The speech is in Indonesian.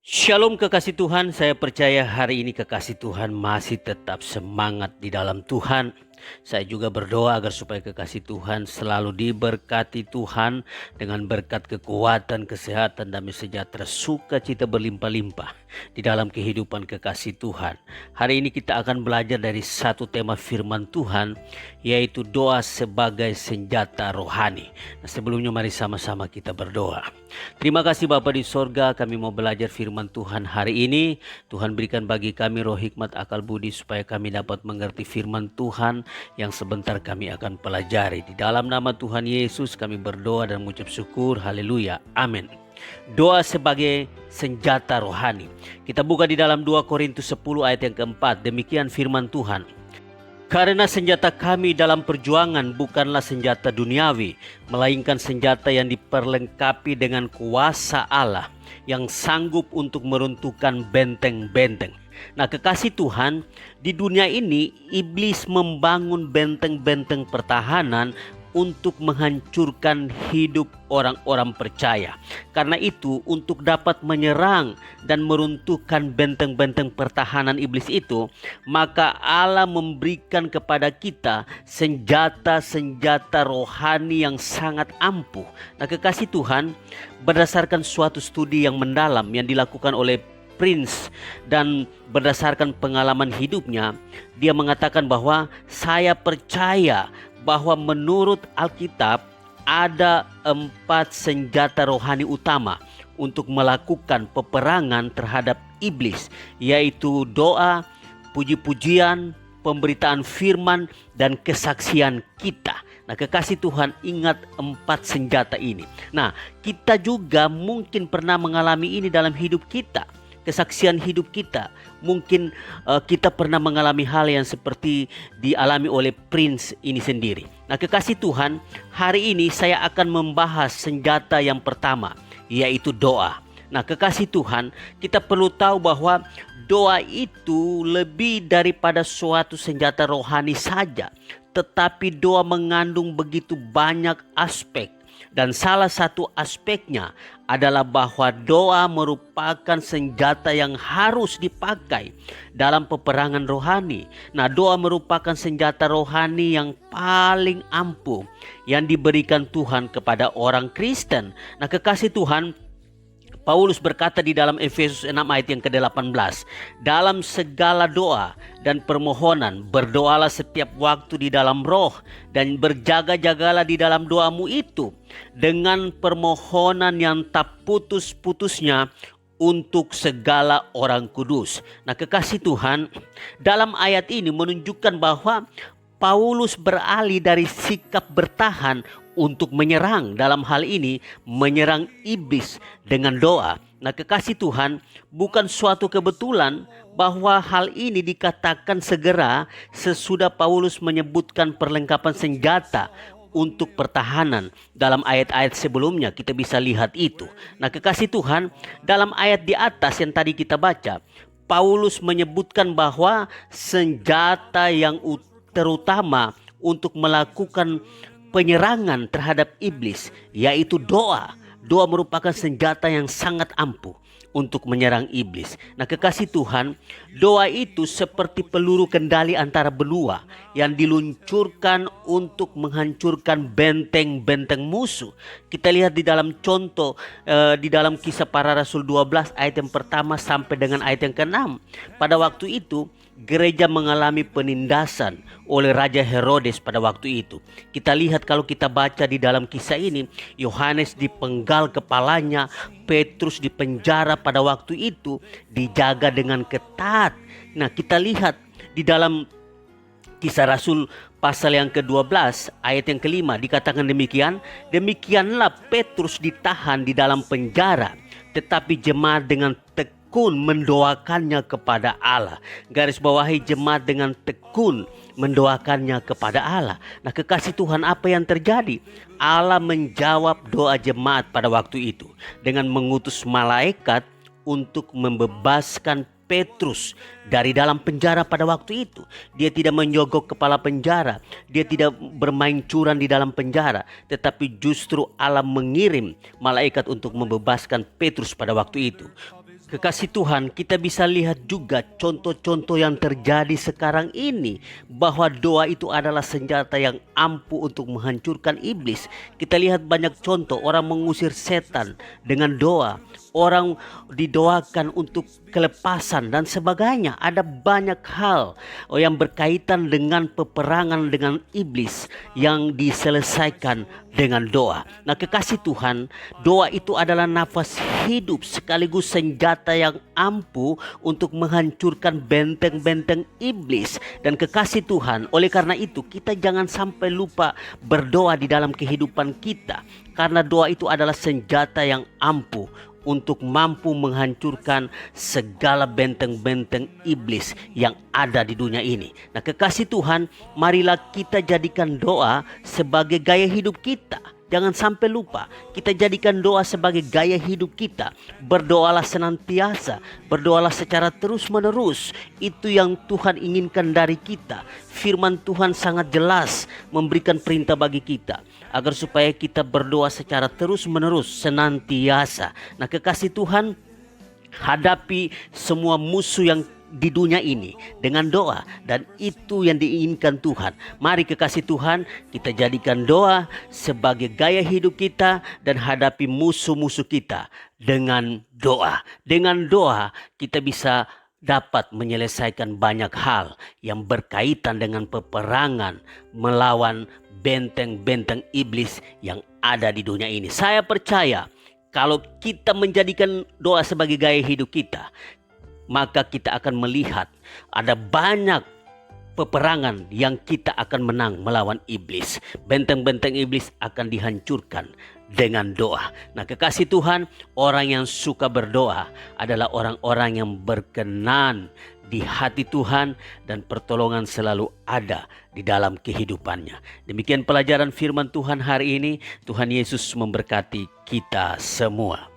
Shalom kekasih Tuhan, saya percaya hari ini kekasih Tuhan masih tetap semangat di dalam Tuhan. Saya juga berdoa agar supaya kekasih Tuhan selalu diberkati Tuhan dengan berkat kekuatan, kesehatan, damai sejahtera, sukacita berlimpah-limpah di dalam kehidupan kekasih Tuhan. Hari ini kita akan belajar dari satu tema firman Tuhan, yaitu doa sebagai senjata rohani. Nah, sebelumnya mari sama-sama kita berdoa. Terima kasih Bapa di sorga, kami mau belajar firman Tuhan hari ini. Tuhan berikan bagi kami roh hikmat akal budi supaya kami dapat mengerti firman Tuhan yang sebentar kami akan pelajari. Di dalam nama Tuhan Yesus kami berdoa dan mengucap syukur. Haleluya. Amin. Doa sebagai senjata rohani. Kita buka di dalam 2 Korintus 10 ayat yang keempat. Demikian firman Tuhan. Karena senjata kami dalam perjuangan bukanlah senjata duniawi, melainkan senjata yang diperlengkapi dengan kuasa Allah yang sanggup untuk meruntuhkan benteng-benteng. Nah, kekasih Tuhan, di dunia ini iblis membangun benteng-benteng pertahanan untuk menghancurkan hidup orang-orang percaya. Karena itu, untuk dapat menyerang dan meruntuhkan benteng-benteng pertahanan iblis itu, maka Allah memberikan kepada kita senjata-senjata rohani yang sangat ampuh. Nah, kekasih Tuhan, berdasarkan suatu studi yang mendalam yang dilakukan oleh Prince dan berdasarkan pengalaman hidupnya, dia mengatakan bahwa saya percaya bahwa menurut Alkitab ada 4 senjata rohani utama untuk melakukan peperangan terhadap iblis, yaitu doa, puji-pujian, pemberitaan firman, dan kesaksian kita. Nah, kekasih Tuhan, ingat 4 senjata ini. Nah, kita juga mungkin pernah mengalami ini dalam hidup kita. Kesaksian hidup kita, mungkin kita pernah mengalami hal yang seperti dialami oleh Prince ini sendiri. Nah, kekasih Tuhan, hari ini saya akan membahas senjata yang pertama, yaitu doa. Nah, kekasih Tuhan, kita perlu tahu bahwa doa itu lebih daripada suatu senjata rohani saja, tetapi doa mengandung begitu banyak aspek. Dan salah satu aspeknya adalah bahwa doa merupakan senjata yang harus dipakai dalam peperangan rohani. Nah, doa merupakan senjata rohani yang paling ampuh yang diberikan Tuhan kepada orang Kristen. Nah, kekasih Tuhan, Paulus berkata di dalam Efesus 6 ayat yang ke-18, dalam segala doa dan permohonan berdoalah setiap waktu di dalam roh, dan berjaga-jagalah di dalam doamu itu dengan permohonan yang tak putus-putusnya untuk segala orang kudus. Nah, kekasih Tuhan, dalam ayat ini menunjukkan bahwa Paulus beralih dari sikap bertahan untuk menyerang, dalam hal ini menyerang iblis dengan doa. Nah, kekasih Tuhan, bukan suatu kebetulan bahwa hal ini dikatakan segera sesudah Paulus menyebutkan perlengkapan senjata untuk pertahanan. Dalam ayat-ayat sebelumnya kita bisa lihat itu. Nah, kekasih Tuhan, dalam ayat di atas yang tadi kita baca, Paulus menyebutkan bahwa senjata yang terutama untuk melakukan penyerangan terhadap iblis, yaitu doa. Doa merupakan senjata yang sangat ampuh untuk menyerang iblis. Nah, kekasih Tuhan, doa itu seperti peluru kendali antara benua yang diluncurkan untuk menghancurkan benteng-benteng musuh. Kita lihat di dalam contoh di dalam Kisah Para Rasul 12 ayat yang pertama sampai dengan ayat yang ke-6. Pada waktu itu gereja mengalami penindasan oleh Raja Herodes pada waktu itu. Kita lihat kalau kita baca di dalam kisah ini, Yohanes dipenggal kepalanya, Petrus dipenjara pada waktu itu, dijaga dengan ketat. Nah, kita lihat di dalam Kisah Rasul pasal yang ke-12 ayat yang ke-5 dikatakan demikian, demikianlah Petrus ditahan di dalam penjara, tetapi jemaat dengan tekun mendoakannya kepada Allah. Garis bawahi, jemaat dengan tekun mendoakannya kepada Allah. Nah, kekasih Tuhan, apa yang terjadi? Allah menjawab doa jemaat pada waktu itu dengan mengutus malaikat untuk membebaskan Petrus dari dalam penjara pada waktu itu. Dia tidak menyogok kepala penjara, dia tidak bermain curang di dalam penjara, tetapi justru Allah mengirim malaikat untuk membebaskan Petrus pada waktu itu. Kekasih Tuhan, kita bisa lihat juga contoh-contoh yang terjadi sekarang ini, bahwa doa itu adalah senjata yang ampuh untuk menghancurkan iblis. Kita lihat banyak contoh orang mengusir setan dengan doa, orang didoakan untuk kelepasan dan sebagainya. Ada banyak hal yang berkaitan dengan peperangan dengan iblis yang diselesaikan dengan doa. Nah, kekasih Tuhan, doa itu adalah nafas hidup sekaligus senjata yang ampuh untuk menghancurkan benteng-benteng iblis. Dan kekasih Tuhan, oleh karena itu kita jangan sampai lupa berdoa di dalam kehidupan kita, karena doa itu adalah senjata yang ampuh untuk mampu menghancurkan segala benteng-benteng iblis yang ada di dunia ini. Nah, kekasih Tuhan, marilah kita jadikan doa sebagai gaya hidup kita. Jangan sampai lupa, kita jadikan doa sebagai gaya hidup kita. Berdoalah senantiasa, berdoalah secara terus-menerus. Itu yang Tuhan inginkan dari kita. Firman Tuhan sangat jelas memberikan perintah bagi kita agar supaya kita berdoa secara terus-menerus, senantiasa. Nah, kekasih Tuhan, hadapi semua musuh yang di dunia ini dengan doa, dan itu yang diinginkan Tuhan. Mari kekasih Tuhan, kita jadikan doa sebagai gaya hidup kita dan hadapi musuh-musuh kita dengan doa. Dengan doa kita bisa dapat menyelesaikan banyak hal yang berkaitan dengan peperangan melawan benteng-benteng iblis yang ada di dunia ini. Saya percaya kalau kita menjadikan doa sebagai gaya hidup kita, maka kita akan melihat ada banyak peperangan yang kita akan menang melawan iblis. Benteng-benteng iblis akan dihancurkan dengan doa. Nah, kekasih Tuhan, orang yang suka berdoa adalah orang-orang yang berkenan di hati Tuhan dan pertolongan selalu ada di dalam kehidupannya. Demikian pelajaran firman Tuhan hari ini. Tuhan Yesus memberkati kita semua.